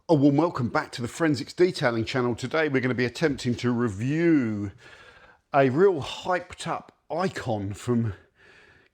A warm welcome back to the Forensics Detailing channel. Today we're going to be attempting to review a real hyped up icon from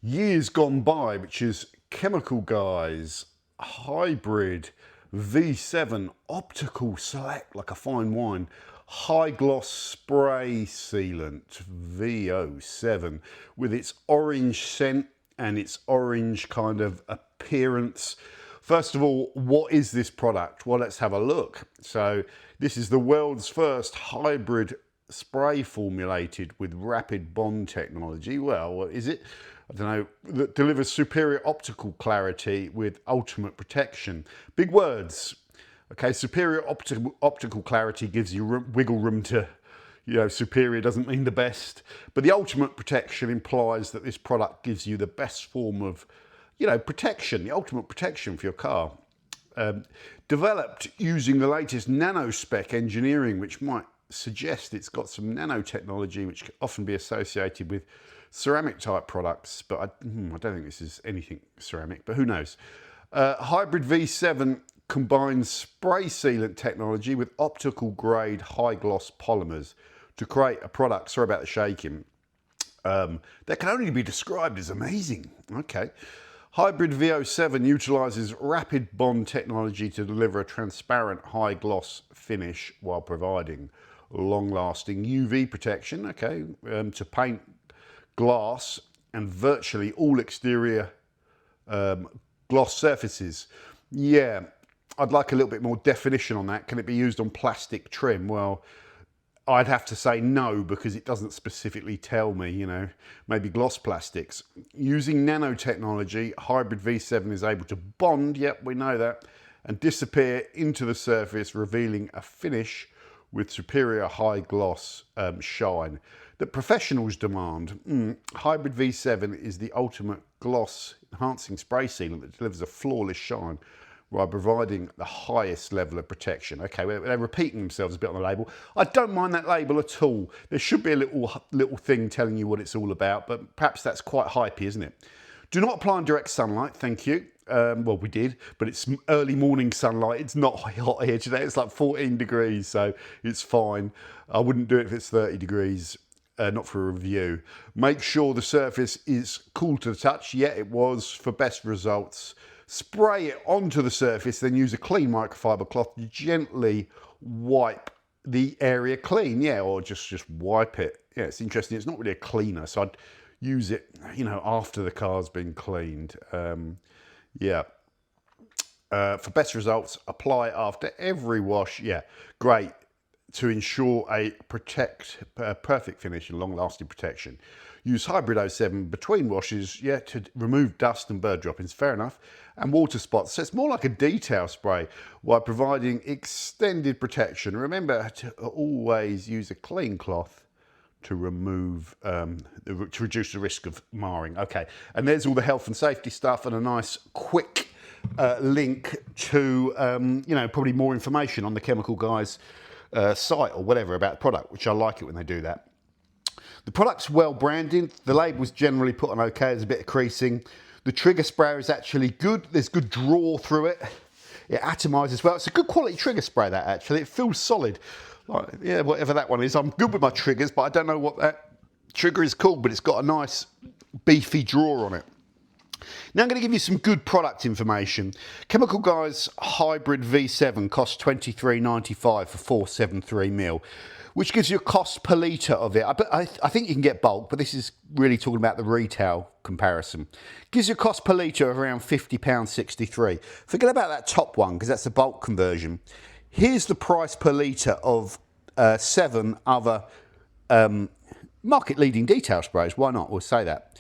years gone by, which is Chemical Guys Hybrid V7 Optical Select, like a fine wine, high gloss spray sealant VO7 with its orange scent and its orange kind of appearance. First of all, what is this product? Well, let's have a look. So this is the world's first hybrid spray formulated with rapid bond technology. Well, what is it? I don't know, that delivers superior optical clarity with ultimate protection. Big words. Okay, superior optical clarity gives you wiggle room to, superior doesn't mean the best. But the ultimate protection implies that this product gives you the best form of protection, the ultimate protection for your car. Developed using the latest nanospec engineering, which might suggest it's got some nanotechnology, which can often be associated with ceramic type products, but I don't think this is anything ceramic, but who knows. Hybrid V7 combines spray sealant technology with optical grade high gloss polymers to create a product, sorry about the shaking, that can only be described as amazing. Okay. Hybrid VO7 utilises rapid bond technology to deliver a transparent high gloss finish while providing long-lasting UV protection, to paint, glass and virtually all exterior gloss surfaces. Yeah, I'd like a little bit more definition on that. Can it be used on plastic trim? Well, I'd have to say no, because it doesn't specifically tell me, maybe gloss plastics. Using nanotechnology, Hybrid V7 is able to bond, yep, we know that, and disappear into the surface, revealing a finish with superior high gloss shine that professionals demand. Hybrid V7 is the ultimate gloss enhancing spray sealant that delivers a flawless shine while providing the highest level of protection. Okay, they're repeating themselves a bit on the label. I don't mind that label at all. There should be a little thing telling you what it's all about, but perhaps that's quite hypey, isn't it? Do not apply in direct sunlight, thank you. Well, we did, but it's early morning sunlight. It's not hot here today. It's like 14 degrees, so it's fine. I wouldn't do it if it's 30 degrees. Not for a review. Make sure the surface is cool to the touch. Yeah, it was, for best results. Spray it onto the surface, then use a clean microfiber cloth to gently wipe the area clean. Yeah, or just wipe it. Yeah, it's interesting. It's not really a cleaner, so I'd use it, after the car's been cleaned. For best results, apply after every wash. Yeah, great. To ensure a perfect finish and long-lasting protection. Use Hybrid O7 between washes, to remove dust and bird droppings, fair enough, and water spots. So it's more like a detail spray while providing extended protection. Remember to always use a clean cloth to remove, to reduce the risk of marring. Okay, and there's all the health and safety stuff and a nice quick link to, probably more information on the Chemical Guys site or whatever about the product, which I like it when they do that. The product's well branded. The label's generally put on okay. There's a bit of creasing. The trigger sprayer is actually good. There's good draw through it. It atomises well. It's a good quality trigger spray, that actually. It feels solid. Like, yeah, whatever that one is. I'm good with my triggers, but I don't know what that trigger is called, but it's got a nice beefy draw on it. Now I'm going to give you some good product information. Chemical Guys Hybrid V7 costs $23.95 for 473ml, which gives you a cost per litre of it. I think you can get bulk, but this is really talking about the retail comparison. Gives you a cost per litre of around £50.63. Forget about that top one, because that's the bulk conversion. Here's the price per litre of 7 other market-leading detail sprays. Why not? We'll say that.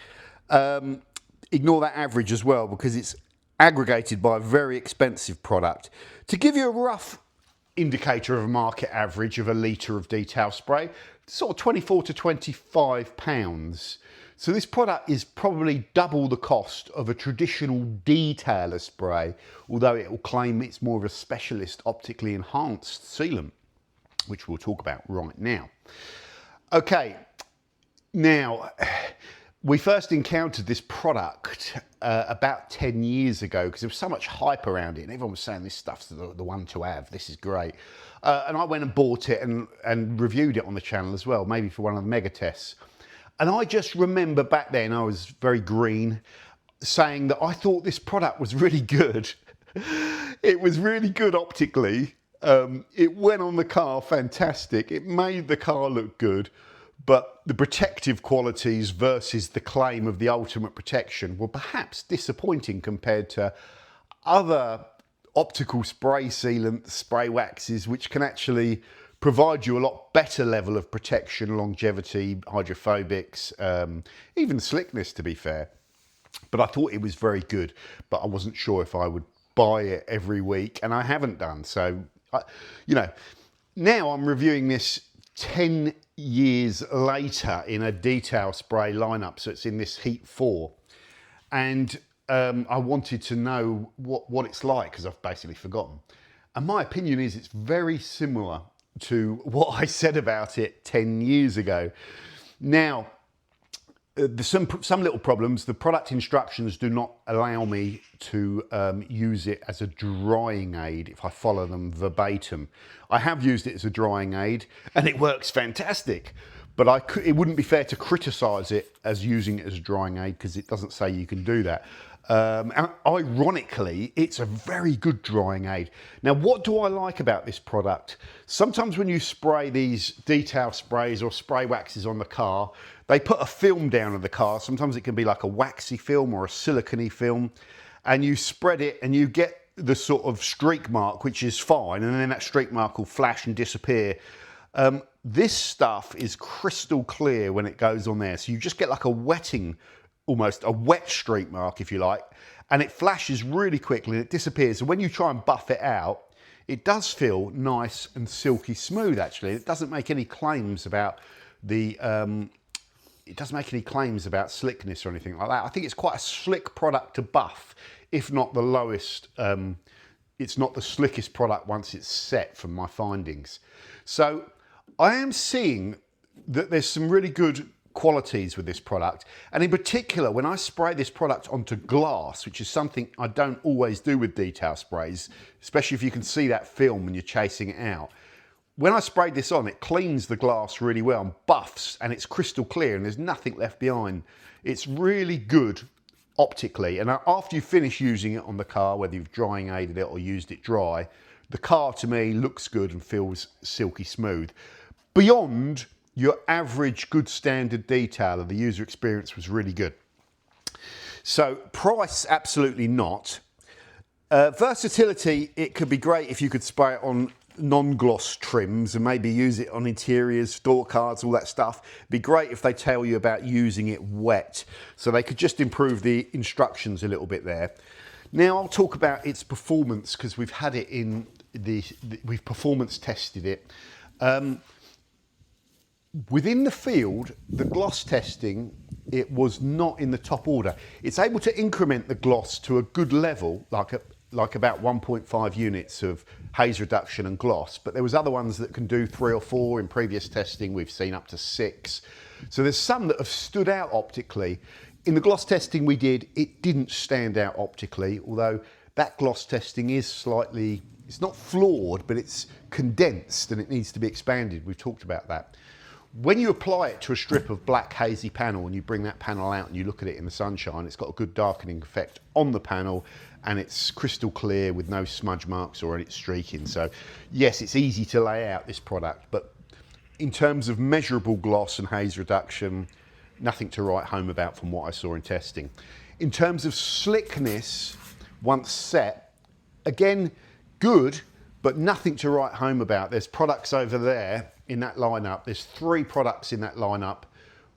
Ignore that average as well, because it's aggregated by a very expensive product. To give you a rough indicator of a market average of a litre of detail spray, sort of 24 to 25 pounds. So this product is probably double the cost of a traditional detailer spray, although it will claim it's more of a specialist optically enhanced sealant, which we'll talk about right now. Okay, now We first encountered this product about 10 years ago because there was so much hype around it and everyone was saying this stuff's the one to have, this is great. And I went and bought it and reviewed it on the channel as well, maybe for one of the mega tests. And I just remember back then, I was very green, saying that I thought this product was really good. It was really good optically. It went on the car fantastic. It made the car look good. But the protective qualities versus the claim of the ultimate protection were perhaps disappointing compared to other optical spray sealant spray waxes, which can actually provide you a lot better level of protection, longevity, hydrophobics, even slickness, to be fair. But I thought it was very good, but I wasn't sure if I would buy it every week, and I haven't done. So, you know, now I'm reviewing this 10 years later in a DetailingSpray lineup, so it's in this Heat 4, and I wanted to know what it's like because I've basically forgotten. And my opinion is it's very similar to what I said about it 10 years ago. Now, there's some little problems. The product instructions do not allow me to use it as a drying aid if I follow them verbatim. I have used it as a drying aid and it works fantastic, but it wouldn't be fair to criticize it as using it as a drying aid because it doesn't say you can do that. And ironically, it's a very good drying aid. Now, what do I like about this product? Sometimes when you spray these detail sprays or spray waxes on the car, they put a film down on the car. Sometimes it can be like a waxy film or a silicone film, and you spread it and you get the sort of streak mark, which is fine, and then that streak mark will flash and disappear. This stuff is crystal clear when it goes on there, so you just get like a wetting, almost a wet streak mark, if you like, and it flashes really quickly and it disappears. And when you try and buff it out, it does feel nice and silky smooth. Actually, it doesn't make any claims about slickness or anything like that. I think it's quite a slick product to buff, if not the lowest. It's not the slickest product once it's set, from my findings. So I am seeing that there's some really good qualities with this product, and in particular when I spray this product onto glass, which is something I don't always do with detail sprays, especially if you can see that film when you're chasing it out. When I sprayed this on, it cleans the glass really well and buffs, and it's crystal clear and there's nothing left behind. It's really good optically, and after you finish using it on the car, whether you've drying aided it or used it dry, the car to me looks good and feels silky smooth. Beyond your average good standard detailer, the user experience was really good. So price, absolutely not. Versatility, it could be great if you could spray it on non-gloss trims and maybe use it on interiors, door cards, all that stuff. It'd be great if they tell you about using it wet, so they could just improve the instructions a little bit there. Now I'll talk about its performance because we've had it in we've performance tested it. Within the field, the gloss testing, it was not in the top order. It's able to increment the gloss to a good level, like about 1.5 units of haze reduction and gloss, but there was other ones that can do 3 or 4. In previous testing, we've seen up to 6. So there's some that have stood out optically. In the gloss testing we did, it didn't stand out optically, although that gloss testing is slightly, it's not flawed, but it's condensed and it needs to be expanded. We've talked about that. When you apply it to a strip of black hazy panel and you bring that panel out and you look at it in the sunshine, it's got a good darkening effect on the panel and it's crystal clear with no smudge marks or any streaking. So yes, it's easy to lay out, this product, but in terms of measurable gloss and haze reduction, nothing to write home about from what I saw in testing. In terms of slickness, once set, again, good, but nothing to write home about. There's products over there in that lineup. There's 3 products in that lineup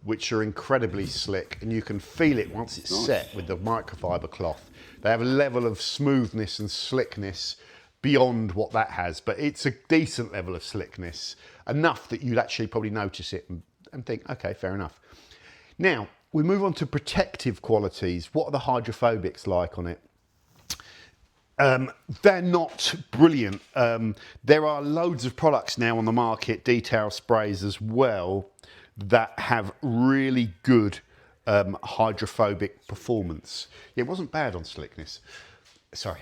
which are incredibly slick, and you can feel it once it's set with the microfiber cloth. They have a level of smoothness and slickness beyond what that has, but it's a decent level of slickness, enough that you'd actually probably notice it and think, okay, fair enough. Now, we move on to protective qualities. What are the hydrophobics like on it? They're not brilliant. There are loads of products now on the market, detail sprays as well, that have really good hydrophobic performance. Yeah, it wasn't bad on slickness. Sorry.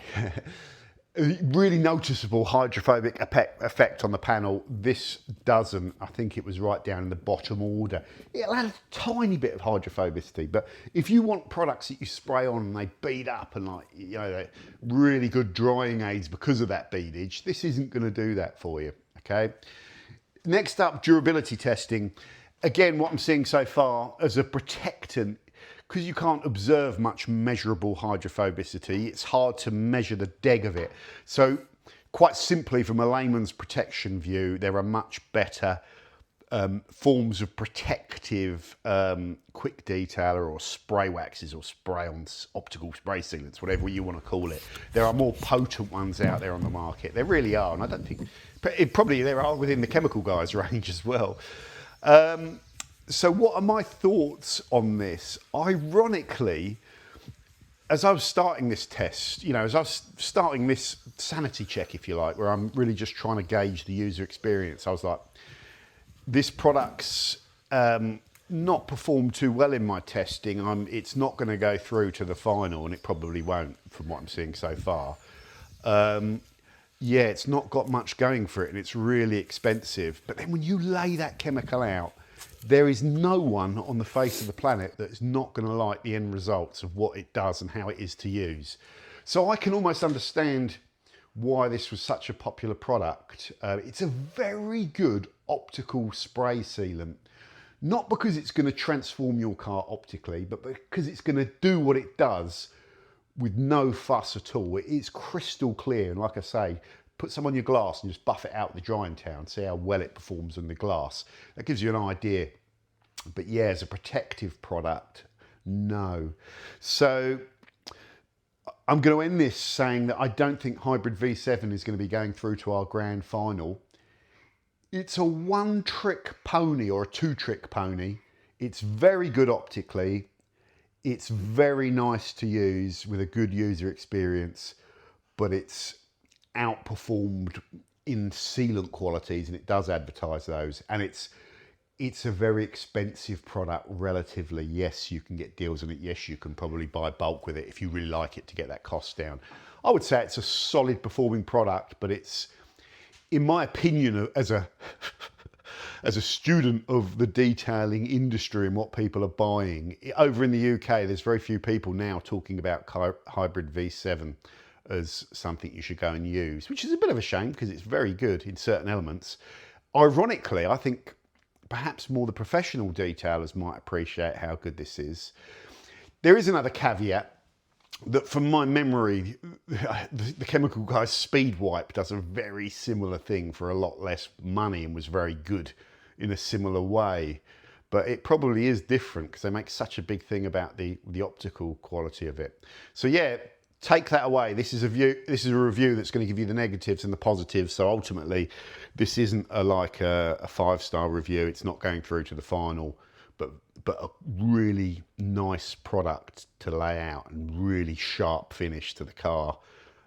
Really noticeable hydrophobic effect on the panel. This doesn't. I think it was right down in the bottom order. It'll add a tiny bit of hydrophobicity, but if you want products that you spray on and they bead up and, like, you know, they're really good drying aids because of that beadage, this isn't going to do that for you. Okay. Next up, durability testing. Again, what I'm seeing so far as a protectant, because you can't observe much measurable hydrophobicity, it's hard to measure the deg of it. So quite simply, from a layman's protection view, there are much better forms of protective quick detailer or spray waxes or spray-ons, optical spray sealants, whatever you want to call it. There are more potent ones out there on the market. There really are, and I don't think, probably there are within the chemical guys range as well. So what are my thoughts on this? Ironically, as I was starting this test, you know, as I was starting this sanity check, if you like, where I'm really just trying to gauge the user experience, I was like, this product's not performed too well in my testing. It's not going to go through to the final, and it probably won't from what I'm seeing so far. Yeah, it's not got much going for it, and it's really expensive. But then when you lay that chemical out, there is no one on the face of the planet that is not going to like the end results of what it does and how it is to use. So I can almost understand why this was such a popular product. It's a very good optical spray sealant, not because it's going to transform your car optically, but because it's going to do what it does with no fuss at all. It is crystal clear, and like I say, put some on your glass and just buff it out the drying town, see how well it performs on the glass. That gives you an idea. But yeah, as a protective product, no. So I'm going to end this saying that I don't think Hybrid V7 is going to be going through to our grand final. It's a one-trick pony or a two-trick pony. It's very good optically. It's very nice to use with a good user experience, but it's outperformed in sealant qualities, and it does advertise those, and it's a very expensive product relatively. Yes, you can get deals on it. Yes, you can probably buy bulk with it if you really like it to get that cost down. I would say it's a solid performing product, but it's, in my opinion, as a student of the detailing industry and what people are buying, over in the UK, there's very few people now talking about Hybrid V7 as something you should go and use, which is a bit of a shame because it's very good in certain elements. Ironically, I think perhaps more the professional detailers might appreciate how good this is. There is another caveat that, from my memory, the chemical guy's Speed Wipe does a very similar thing for a lot less money and was very good in a similar way. But it probably is different because they make such a big thing about the optical quality of it. So yeah, take that away. This is a review that's going to give you the negatives and the positives. So ultimately, this isn't a 5-star review. It's not going through to the final, but a really nice product to lay out and really sharp finish to the car,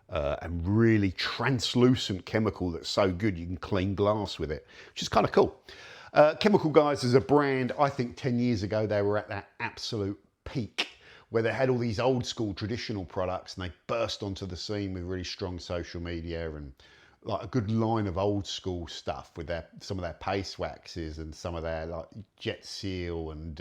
and really translucent chemical that's so good you can clean glass with it, which is kind of cool. Chemical Guys as a brand, I think 10 years ago they were at that absolute peak where they had all these old school traditional products and they burst onto the scene with really strong social media and like a good line of old school stuff with some of their paste waxes and some of their like Jet Seal and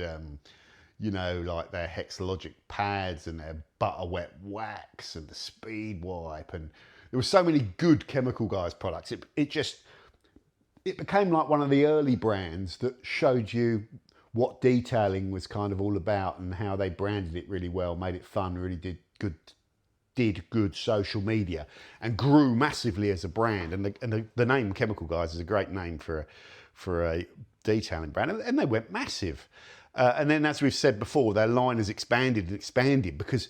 you know, like their Hexalogic pads and their Butter Wet wax and the Speed Wipe, and there were so many good Chemical Guys products. It became like one of the early brands that showed you what detailing was kind of all about and how they branded it really well, made it fun, really did good social media and grew massively as a brand. And the name Chemical Guys is a great name for a detailing brand, and they went massive. And then, as we've said before, their line has expanded and expanded because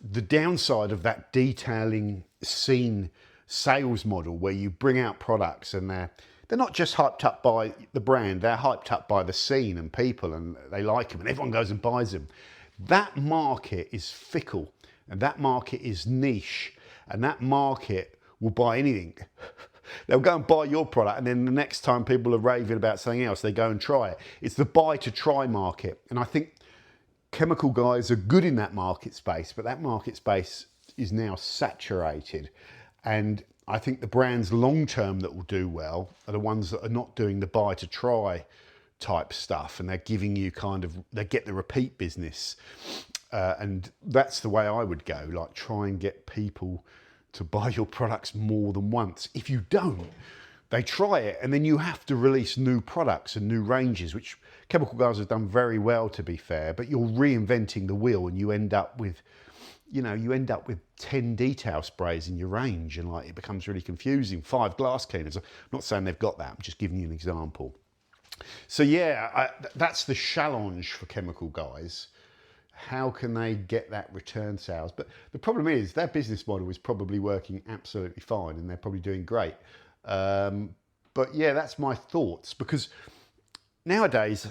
the downside of that detailing scene sales model where you bring out products and they're not just hyped up by the brand, they're hyped up by the scene and people, and they like them and everyone goes and buys them. That market is fickle and that market is niche, and that market will buy anything. They'll go and buy your product, and then the next time people are raving about something else, they go and try it. It's the buy to try market. And I think chemical guys are good in that market space, but that market space is now saturated. And I think the brands long term that will do well are the ones that are not doing the buy to try type stuff, and they're giving you they get the repeat business. And that's the way I would go, like try and get people to buy your products more than once. If you don't, they try it and then you have to release new products and new ranges, which chemical guys have done very well, to be fair, but you're reinventing the wheel and you end up with 10 detail sprays in your range, and like it becomes really confusing. 5 glass cleaners. I'm not saying they've got that, I'm just giving you an example. So yeah, that's the challenge for chemical guys. How can they get that return sales? But the problem is their business model is probably working absolutely fine and they're probably doing great. But yeah, that's my thoughts, because nowadays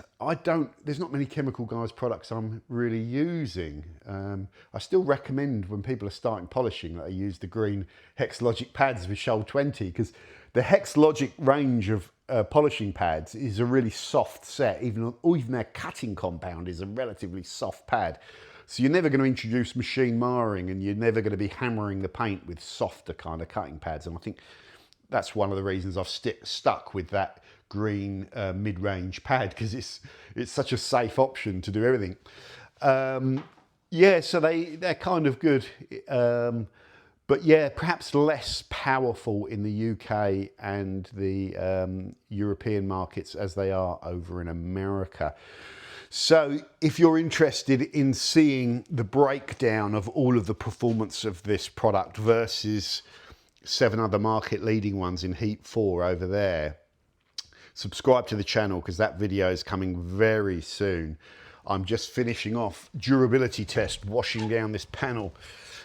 there's not many chemical guys products I'm really using. I still recommend when people are starting polishing that they use the green Hexlogic pads with Shoal 20, because the Hexlogic range of polishing pads is a really soft set, even their cutting compound is a relatively soft pad. So you're never going to introduce machine marring, and you're never going to be hammering the paint with softer kind of cutting pads. And I think that's one of the reasons I've stuck with that green mid-range pad, because it's such a safe option to do everything. Yeah, so they're kind of good. But yeah, perhaps less powerful in the UK and the European markets as they are over in America. So if you're interested in seeing the breakdown of all of the performance of this product versus 7 other market leading ones in Heat 4 over there, subscribe to the channel, because that video is coming very soon. I'm just finishing off durability test, washing down this panel.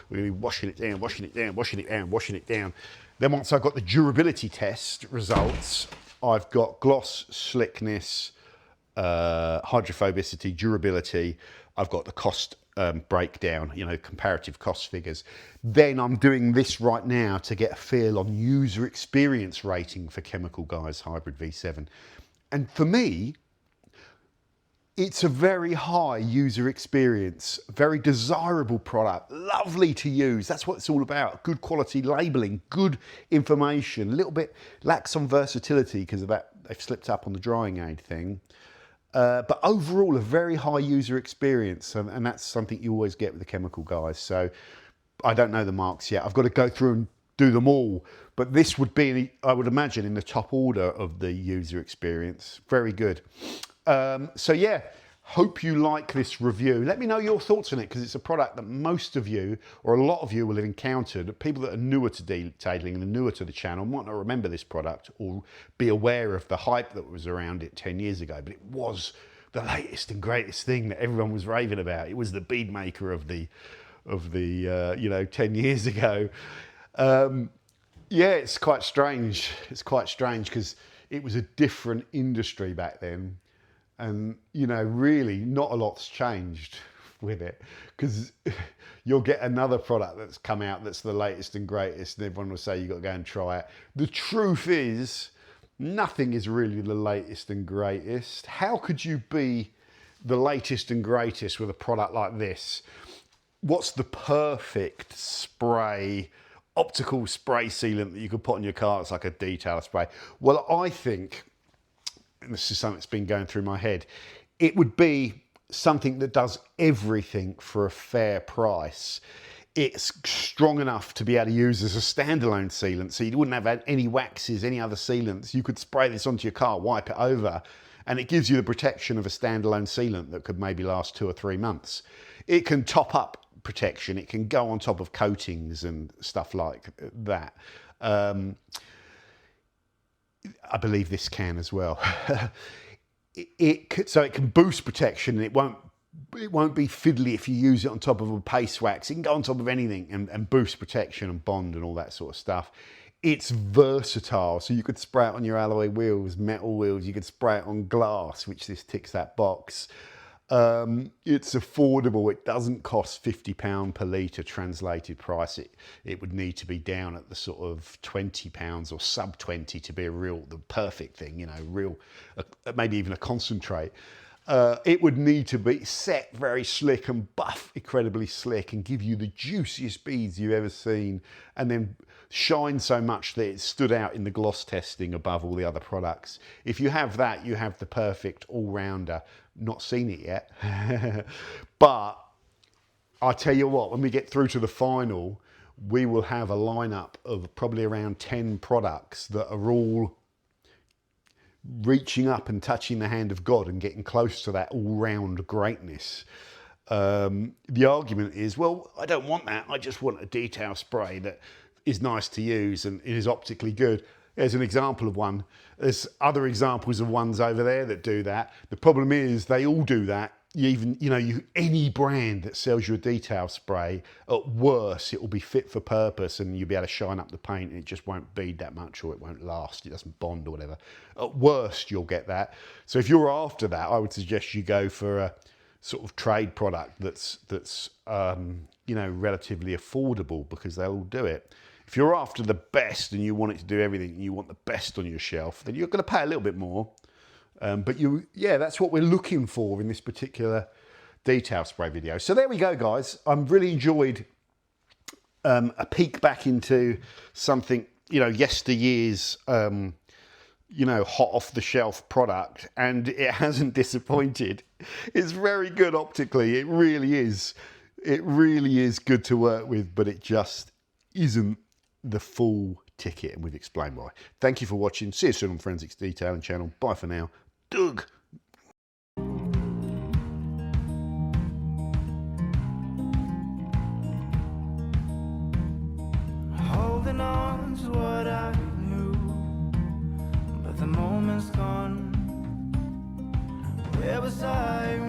We're going to be washing it down, washing it down, washing it down, washing it down. Then once I've got the durability test results, I've got gloss, slickness, hydrophobicity, durability. I've got the cost breakdown, comparative cost figures. Then I'm doing this right now to get a feel on user experience rating for Chemical Guys Hybrid V7. And for me, it's a very high user experience, very desirable product, lovely to use. That's what it's all about. Good quality labeling, good information, a little bit lacks on versatility because of that, they've slipped up on the drying aid thing. But overall, a very high user experience, and that's something you always get with the Chemical Guys. So I don't know the marks yet. I've got to go through and do them all. But this would be, I would imagine, in the top order of the user experience. Very good. So yeah, hope you like this review. Let me know your thoughts on it, because it's a product that most of you, or a lot of you, will have encountered. People that are newer to detailing and are newer to the channel might not remember this product or be aware of the hype that was around it 10 years ago, but it was the latest and greatest thing that everyone was raving about. It was the bead maker of the 10 years ago. Yeah, it's quite strange. It's quite strange because it was a different industry back then. And, really not a lot's changed with it, because you'll get another product that's come out that's the latest and greatest, and everyone will say you've got to go and try it. The truth is, nothing is really the latest and greatest. How could you be the latest and greatest with a product like this? What's the perfect spray, optical spray sealant that you could put on your car? It's like a detail spray. Well, I think, and this is something that's been going through my head, it would be something that does everything for a fair price. It's strong enough to be able to use as a standalone sealant, so you wouldn't have any waxes, any other sealants. You could spray this onto your car, wipe it over, and it gives you the protection of a standalone sealant that could maybe last 2 or 3 months. It can top up protection. It can go on top of coatings and stuff like that. I believe this can as well. So it can boost protection, and it won't be fiddly if you use it on top of a paste wax. It can go on top of anything and boost protection and bond and all that sort of stuff. It's versatile, so you could spray it on your alloy wheels, metal wheels. You could spray it on glass, which this ticks that box. It's affordable. It doesn't cost £50 per litre translated price. It would need to be down at the sort of £20 or sub 20 to be the perfect thing, maybe even a concentrate. it would need to be set very slick and buff incredibly slick and give you the juiciest beads you've ever seen, and then shine so much that it stood out in the gloss testing above all the other products. If you have that, you have the perfect all-rounder. Not seen it yet, but I tell you what, when we get through to the final, we will have a lineup of probably around 10 products that are all reaching up and touching the hand of God and getting close to that all-round greatness. The argument is, well, I don't want that. I just want a detail spray that is nice to use and is optically good. There's an example of one. There's other examples of ones over there that do that. The problem is they all do that. Any brand that sells you a detail spray, at worst, it will be fit for purpose and you'll be able to shine up the paint and it just won't bead that much, or it won't last, it doesn't bond or whatever. At worst, you'll get that. So if you're after that, I would suggest you go for a sort of trade product that's relatively affordable, because they'll all do it. If you're after the best and you want it to do everything and you want the best on your shelf, then you're going to pay a little bit more. But that's what we're looking for in this particular detail spray video. So there we go, guys. I've really enjoyed a peek back into something, yesteryear's, hot off the shelf product, and it hasn't disappointed. It's very good optically. It really is. It really is good to work with, but it just isn't the full ticket, and we've explained why. Thank you for watching. See you soon on Forensics Detailing channel. Bye for now. Doug. Holding on to what I knew, but the moment's gone. Where was I?